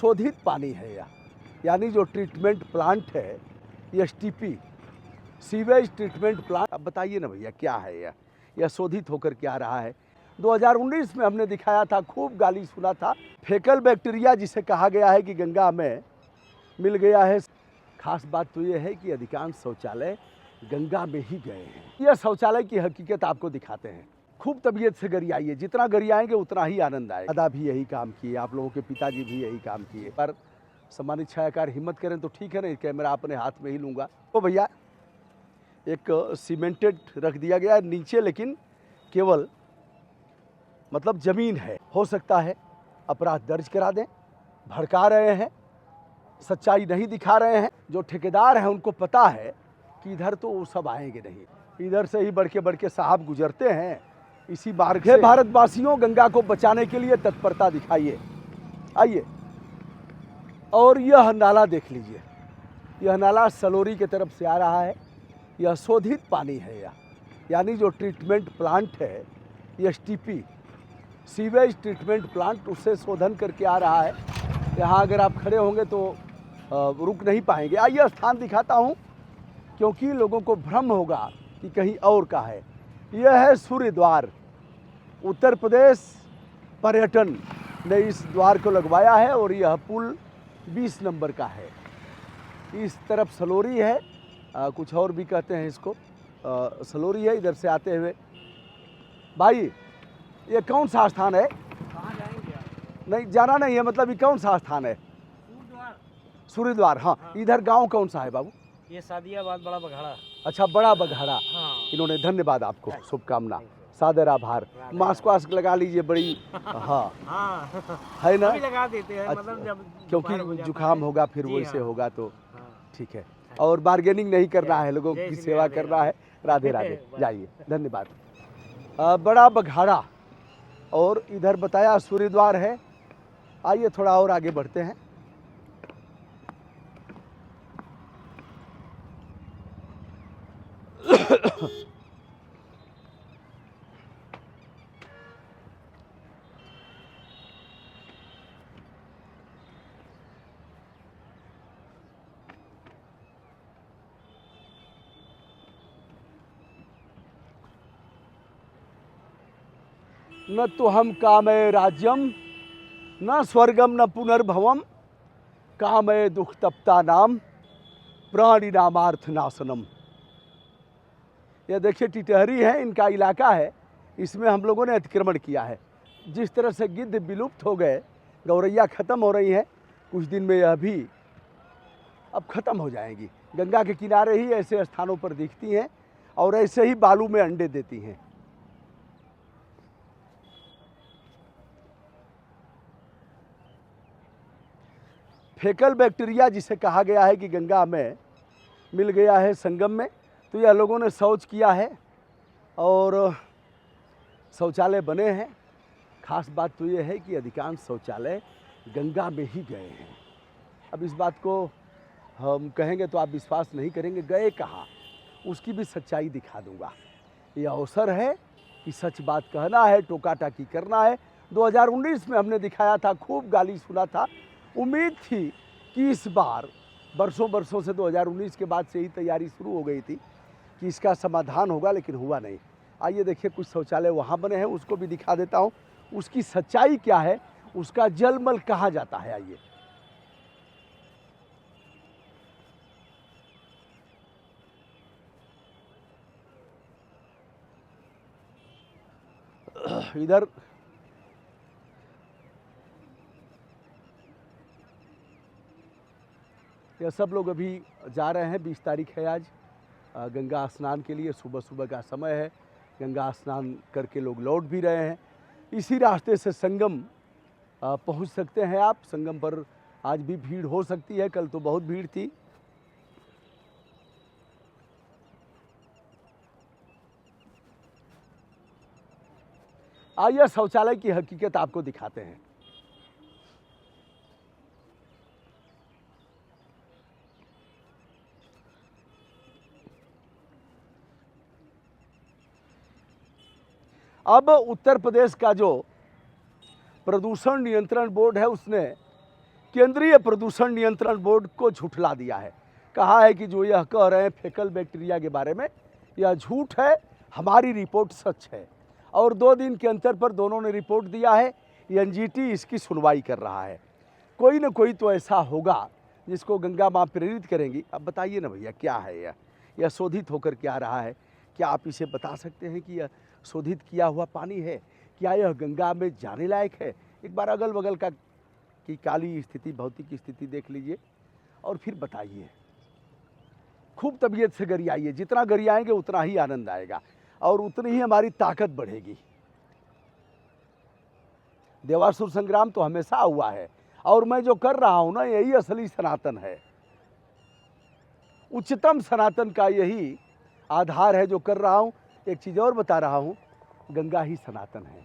शोधित पानी है यह, यानी जो ट्रीटमेंट प्लांट है एसटीपी, सीवेज ट्रीटमेंट प्लांट। अब बताइए ना भैया क्या है यह शोधित होकर क्या रहा है। 2019 में हमने दिखाया था, खूब गाली सुना था। फेकल बैक्टीरिया जिसे कहा गया है कि गंगा में मिल गया है। खास बात तो ये है कि अधिकांश शौचालय गंगा में ही गए हैं। यह शौचालय की हकीकत आपको दिखाते हैं। खूब तबीयत से गरियाइए, जितना गरियाएंगे उतना ही आनंद आएगा। दादा भी यही काम किए, आप लोगों के पिताजी भी यही काम किए। पर सम्मानित छायाकार हिम्मत करें तो ठीक है ना, कैमरा अपने हाथ में ही लूँगा। तो भैया एक सीमेंटेड रख दिया गया है नीचे, लेकिन केवल मतलब ज़मीन है। हो सकता है अपराध दर्ज करा दें, भड़का रहे हैं, सच्चाई नहीं दिखा रहे हैं। जो ठेकेदार हैं उनको पता है कि इधर तो वो सब आएंगे नहीं, इधर से ही बढ़ के साहब गुजरते हैं इसी मार्ग से। भारतवासियों, गंगा को बचाने के लिए तत्परता दिखाइए। आइए, और यह नाला देख लीजिए, यह नाला सलोरी की तरफ से आ रहा है। यह शोधित पानी है यह, यानी जो ट्रीटमेंट प्लांट है एसटीपी, सीवेज ट्रीटमेंट प्लांट, उससे शोधन करके आ रहा है। यहाँ अगर आप खड़े होंगे तो रुक नहीं पाएंगे। आइए स्थान दिखाता हूँ, क्योंकि लोगों को भ्रम होगा कि कहीं और का है। यह है सूर्य द्वार। उत्तर प्रदेश पर्यटन ने इस द्वार को लगवाया है और यह पुल 20 नंबर का है। इस तरफ सलोरी है, कुछ और भी कहते हैं इसको, सलोरी है। इधर से आते हुए भाई, ये कौन सा स्थान है? कहाँ जाएंगे आप? नहीं जाना नहीं है, मतलब ये कौन सा स्थान है? सूर्य द्वार। हाँ, इधर गांव कौन सा है बाबू? ये सादियाबाद, बड़ा बघाड़ा। अच्छा, बड़ा बघाड़ा। हाँ। इन्होंने, धन्यवाद आपको, शुभकामना, सादर आभार। मास्क वास्क लगा लीजिए, बड़ी हाँ हाँ है ना, अभी लगा देते हैं। अच्छा, मतलब जब क्योंकि जुकाम होगा फिर जी वैसे हाँ। होगा तो हाँ। ठीक है। और बार्गेनिंग नहीं करना है, लोगों जय की श्री सेवा राधे करना है। राधे राधे, बस। जाइए, धन्यवाद। बड़ा बघाड़ा, और इधर बताया सूर्य द्वार है। आइए थोड़ा और आगे बढ़ते हैं। न तो हम कामय राज्यम न स्वर्गम न पुनर्भवम कामय दुख तप्ता नाम प्राणी नामार्थ नाशनम। यह देखिए टिटहरी है, इनका इलाका है, इसमें हम लोगों ने अतिक्रमण किया है। जिस तरह से गिद्ध विलुप्त हो गए, गौरैया खत्म हो रही हैं, कुछ दिन में यह भी अब खत्म हो जाएंगी। गंगा के किनारे ही ऐसे स्थानों पर दिखती हैं और ऐसे ही बालू में अंडे देती हैं। फेकल बैक्टीरिया जिसे कहा गया है कि गंगा में मिल गया है संगम में, तो यह लोगों ने शौच किया है और शौचालय बने हैं। खास बात तो यह है कि अधिकांश शौचालय गंगा में ही गए हैं। अब इस बात को हम कहेंगे तो आप विश्वास नहीं करेंगे, गए कहाँ, उसकी भी सच्चाई दिखा दूंगा। यह अवसर है कि सच बात कहना है, टोका टाकी करना है। 2019 में हमने दिखाया था, खूब गाली सुना था। उम्मीद थी कि इस बार, बरसों से 2019 के बाद से ही तैयारी शुरू हो गई थी कि इसका समाधान होगा, लेकिन हुआ नहीं। आइए देखिए, कुछ शौचालय वहाँ बने हैं, उसको भी दिखा देता हूँ। उसकी सच्चाई क्या है, उसका जलमल कहाँ जाता है। आइए, इधर यह सब लोग अभी जा रहे हैं। 20 तारीख है आज, गंगा स्नान के लिए सुबह सुबह का समय है। गंगा स्नान करके लोग लौट भी रहे हैं। इसी रास्ते से संगम पहुंच सकते हैं आप। संगम पर आज भी भीड़ हो सकती है, कल तो बहुत भीड़ थी। आइए शौचालय की हकीकत आपको दिखाते हैं। अब उत्तर प्रदेश का जो प्रदूषण नियंत्रण बोर्ड है, उसने केंद्रीय प्रदूषण नियंत्रण बोर्ड को झुठला दिया है। कहा है कि जो यह कह रहे हैं फेकल बैक्टीरिया के बारे में, यह झूठ है, हमारी रिपोर्ट सच है। और 2 दिन के अंतर पर दोनों ने रिपोर्ट दिया है। एनजीटी इसकी सुनवाई कर रहा है। कोई न कोई तो ऐसा होगा जिसको गंगा माँ प्रेरित करेंगी। अब बताइए ना भैया, क्या है यह शोधित होकर क्या रहा है? क्या आप इसे बता सकते हैं कि यह शोधित किया हुआ पानी है? क्या यह गंगा में जाने लायक है? एक बार अगल बगल का की काली स्थिति, भौतिक स्थिति देख लीजिए और फिर बताइए। खूब तबीयत से गरियाइए, जितना गरियाएंगे उतना ही आनंद आएगा और उतनी ही हमारी ताकत बढ़ेगी। देवासुर संग्राम तो हमेशा हुआ है और मैं जो कर रहा हूं ना, यही असली सनातन है। उच्चतम सनातन का यही आधार है जो कर रहा हूं। एक चीज और बता रहा हूं, गंगा ही सनातन है।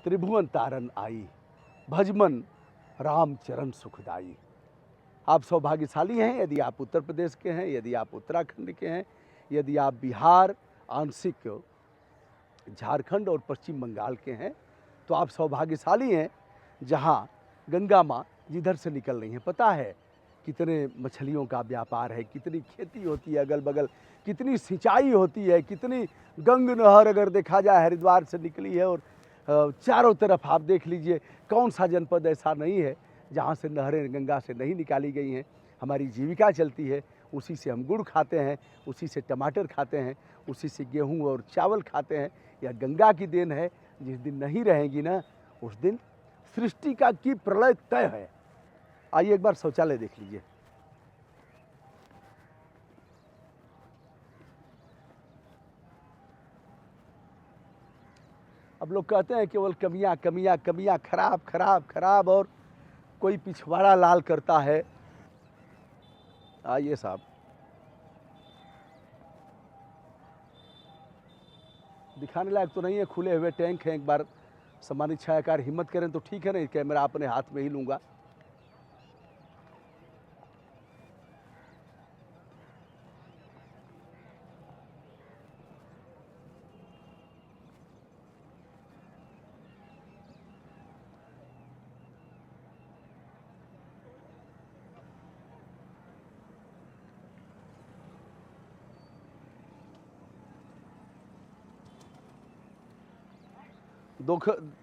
त्रिभुवन तारन आई, भजमन राम चरण सुखदाई। आप सौभाग्यशाली हैं यदि आप उत्तर प्रदेश के हैं, यदि आप उत्तराखंड के हैं, यदि आप बिहार, आंशिक झारखंड और पश्चिम बंगाल के हैं, तो आप सौभाग्यशाली हैं जहां गंगा माँ जिधर से निकल रही हैं। पता है कितने मछलियों का व्यापार है, कितनी खेती होती है अगल बगल, कितनी सिंचाई होती है, कितनी गंग नहर अगर देखा जाए हरिद्वार से निकली है और चारों तरफ आप देख लीजिए कौन सा जनपद ऐसा नहीं है जहाँ से नहरें गंगा से नहीं निकाली गई हैं। हमारी जीविका चलती है, उसी से हम गुड़ खाते हैं, उसी से टमाटर खाते हैं, उसी से गेहूं और चावल खाते हैं। यह गंगा की देन है। जिस दिन नहीं रहेगी ना, उस दिन सृष्टि का की प्रलय तय है। आइए एक बार शौचालय देख लीजिए। अब लोग कहते हैं केवल कमियां कमियां कमियां, खराब खराब खराब, और कोई पिछवाड़ा लाल करता है। आइए साहब, दिखाने लायक तो नहीं है, खुले हुए टैंक हैं। एक बार सम्मानित छायाकार हिम्मत करें तो ठीक है ना, कैमरा अपने हाथ में ही लूंगा।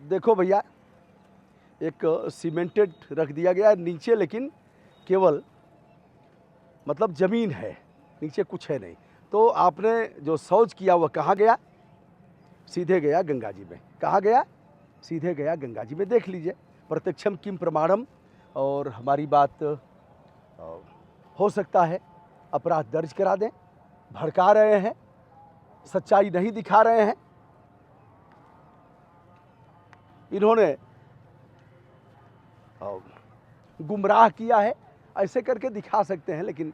देखो भैया, एक सीमेंटेड रख दिया गया है नीचे, लेकिन केवल मतलब ज़मीन है, नीचे कुछ है नहीं। तो आपने जो शौच किया वह कहाँ गया? सीधे गया गंगा जी में। कहाँ गया? सीधे गया गंगा जी में। देख लीजिए, प्रत्यक्षम किम प्रमाणम। और हमारी बात हो सकता है अपराध दर्ज करा दें। भड़का रहे हैं, सच्चाई नहीं दिखा रहे हैं। इन्होंने गुमराह किया है, ऐसे करके दिखा सकते हैं। लेकिन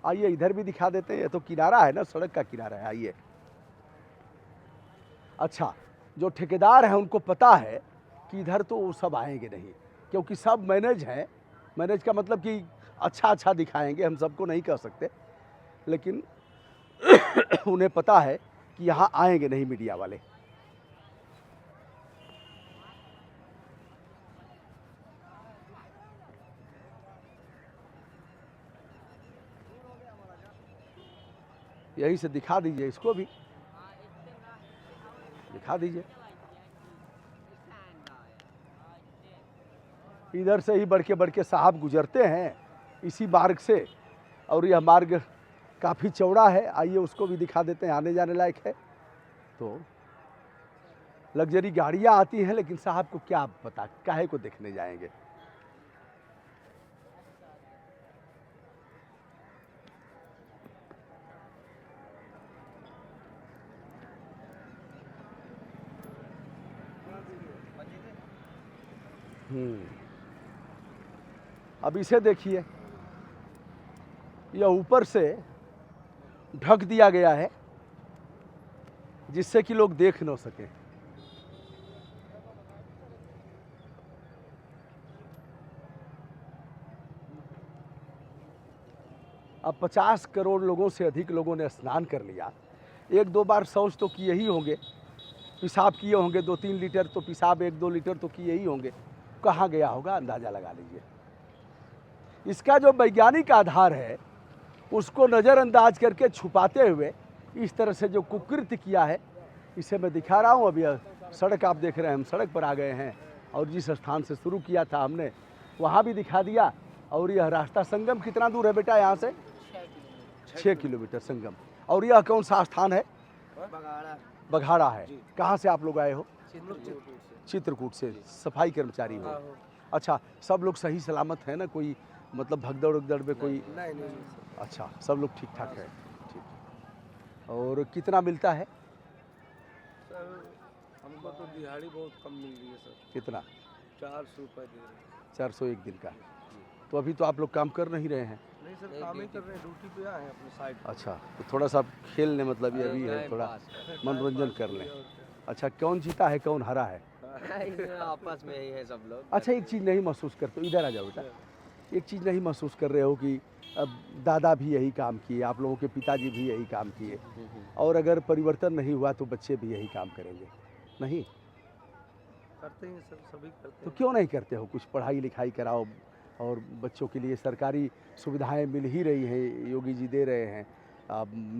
आइए इधर भी दिखा देते हैं। ये तो किनारा है ना, सड़क का किनारा है। आइए। अच्छा, जो ठेकेदार हैं उनको पता है कि इधर तो वो सब आएंगे नहीं, क्योंकि सब मैनेज हैं। मैनेज का मतलब कि अच्छा अच्छा दिखाएंगे, हम सबको नहीं कह सकते, लेकिन उन्हें पता है कि यहाँ आएंगे नहीं मीडिया वाले। यही से दिखा दीजिए, इसको भी दिखा दीजिए। इधर से ही बढ़ के साहब गुजरते हैं इसी मार्ग से, और यह मार्ग काफ़ी चौड़ा है। आइए उसको भी दिखा देते हैं, आने जाने लायक है। तो लग्जरी गाड़ियाँ आती हैं, लेकिन साहब को क्या पता काहे को देखने जाएंगे। अब इसे देखिए, यह ऊपर से ढक दिया गया है जिससे कि लोग देख न सके। अब 50 करोड़ लोगों से अधिक लोगों ने स्नान कर लिया। 1-2 बार शौच तो किए ही होंगे, पेशाब किए होंगे, 2-3 लीटर तो पेशाब, 1-2 लीटर तो किए ही होंगे। कहाँ गया होगा, अंदाज़ा लगा लीजिए। इसका जो वैज्ञानिक आधार है उसको नज़रअंदाज करके छुपाते हुए इस तरह से जो कुकृत्य किया है, इसे मैं दिखा रहा हूँ। अभी सड़क आप देख रहे हैं, हम सड़क पर आ गए हैं और जिस स्थान से शुरू किया था हमने वहाँ भी दिखा दिया। और यह रास्ता संगम कितना दूर है बेटा यहाँ से? 6 किलोमीटर संगम। और यह कौन सा स्थान है? बघाड़ा है। कहाँ से आप लोग आए हो? चित्रकूट से। सफाई कर्मचारी हो? अच्छा, सब लोग सही सलामत है ना? कोई मतलब भगदड़ उगदड़ में कोई? नहीं। अच्छा, सब लोग ठीक ठाक है। ठीक। और कितना मिलता है? सर हमको तो दिहाड़ी बहुत कम मिल रही है सर। कितना? 400 रुपये दे रहे हैं। 400 एक दिन का। तो अभी तो आप लोग काम कर नहीं रहे हैं? नहीं सर, काम ही कर रहे हैं, ड्यूटी पे आए हैं अपने साइड। अच्छा, तो थोड़ा सा खेल लें, मतलब ये अभी है, थोड़ा मनोरंजन कर लें। अच्छा, कौन जीता है कौन हारा है? आपस में ही है सब लोग। अच्छा, एक चीज़ नहीं महसूस करते हो, इधर आ जाओ बेटा। एक चीज़ नहीं महसूस कर रहे हो कि अब दादा भी यही काम किए, आप लोगों के पिताजी भी यही काम किए, और अगर परिवर्तन नहीं हुआ तो बच्चे भी यही काम करेंगे? नहीं करते हैं सर, सभी करते तो हैं। क्यों नहीं करते हो? कुछ पढ़ाई लिखाई कराओ, और बच्चों के लिए सरकारी सुविधाएं मिल ही रही हैं, योगी जी दे रहे हैं।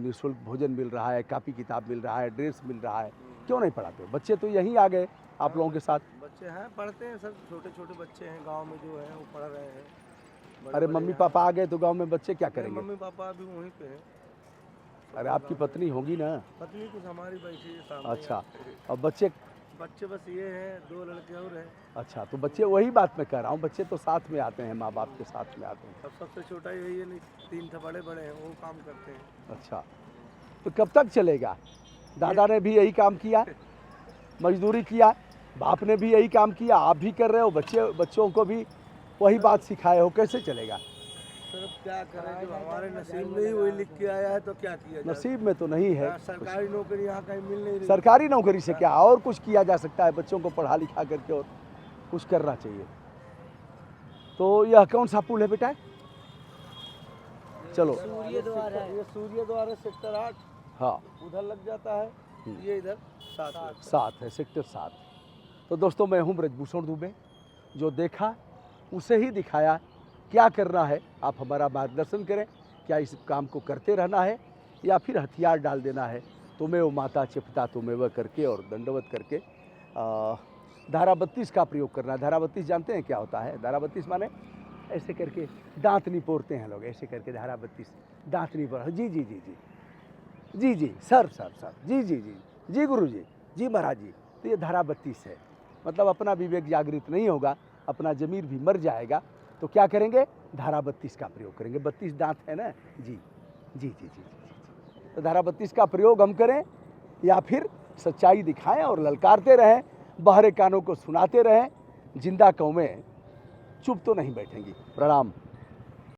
निःशुल्क भोजन मिल रहा है, कापी किताब मिल रहा है, ड्रेस मिल रहा है, क्यों नहीं पढ़ाते हो? बच्चे तो यहीं आ गए आप लोगों के साथ। बच्चे हैं, पढ़ते हैं सर, छोटे छोटे बच्चे हैं गांव में जो है वो पढ़ रहे हैं। अरे मम्मी पापा आ गए तो गांव में बच्चे क्या करेंगे? मम्मी पापा अभी वहीं पे हैं। अरे आपकी पत्नी होगी ना? पत्नी कुछ हमारी बैठी है सामने। अच्छा, और बच्चे? बच्चे बस ये हैं, 2 लड़के और हैं। अच्छा, तो बच्चे, वही बात मैं कह रहा हूँ, बच्चे तो साथ में आते हैं, माँ बाप के साथ में आते हैं। सबसे छोटा यही है, नहीं 3 तो बड़े बड़े हैं, वो काम करते हैं। अच्छा, तो कब तक चलेगा? दादा ने भी यही काम किया, मजदूरी किया, बाप ने भी यही काम किया, आप भी कर रहे हो, बच्चों को भी वही बात सिखाए हो, कैसे चलेगा? सर अब क्या करें, जो हमारे नसीब में ही वही लिख के आया है तो क्या किया जाए। नसीब में तो नहीं है। सरकारी नौकरी यहाँ कहीं मिल नहीं रही। सरकारी नौकरी से क्या और कुछ किया जा सकता है? बच्चों को पढ़ा लिखा करके और कुछ करना चाहिए। तो यह कौन सा पुल है बेटा? चलो, सूर्य द्वार है, ये सूर्य द्वार है, सेक्टर 8। हाँ, उधर लग जाता है, ये इधर 7 है, सेक्टर 7। तो दोस्तों, मैं हूँ ब्रजभूषण दुबे। जो देखा उसे ही दिखाया। क्या करना है, आप हमारा मार्गदर्शन करें। क्या इस काम को करते रहना है या फिर हथियार डाल देना है? तुम्हें वो माता चिपता तुम्हें वह करके और दंडवत करके धारा 32 का प्रयोग करना है। धारा 32 जानते हैं क्या होता है? धारा 32 माने ऐसे करके दांत निपोरते हैं लोग, ऐसे करके धारा 32 दांत निपोर। जी जी जी जी जी जी सर सर सर जी जी जी जी गुरु जी महाराज जी। तो ये धारा 32 है। मतलब अपना विवेक जागृत नहीं होगा, अपना जमीर भी मर जाएगा, तो क्या करेंगे? धारा 32 का प्रयोग करेंगे। 32 दांत है ना? जी जी जी जी जी। तो धारा 32 का प्रयोग हम करें या फिर सच्चाई दिखाएं और ललकारते रहें, बहरे कानों को सुनाते रहें। जिंदा कौमें चुप तो नहीं बैठेंगी। प्रणाम।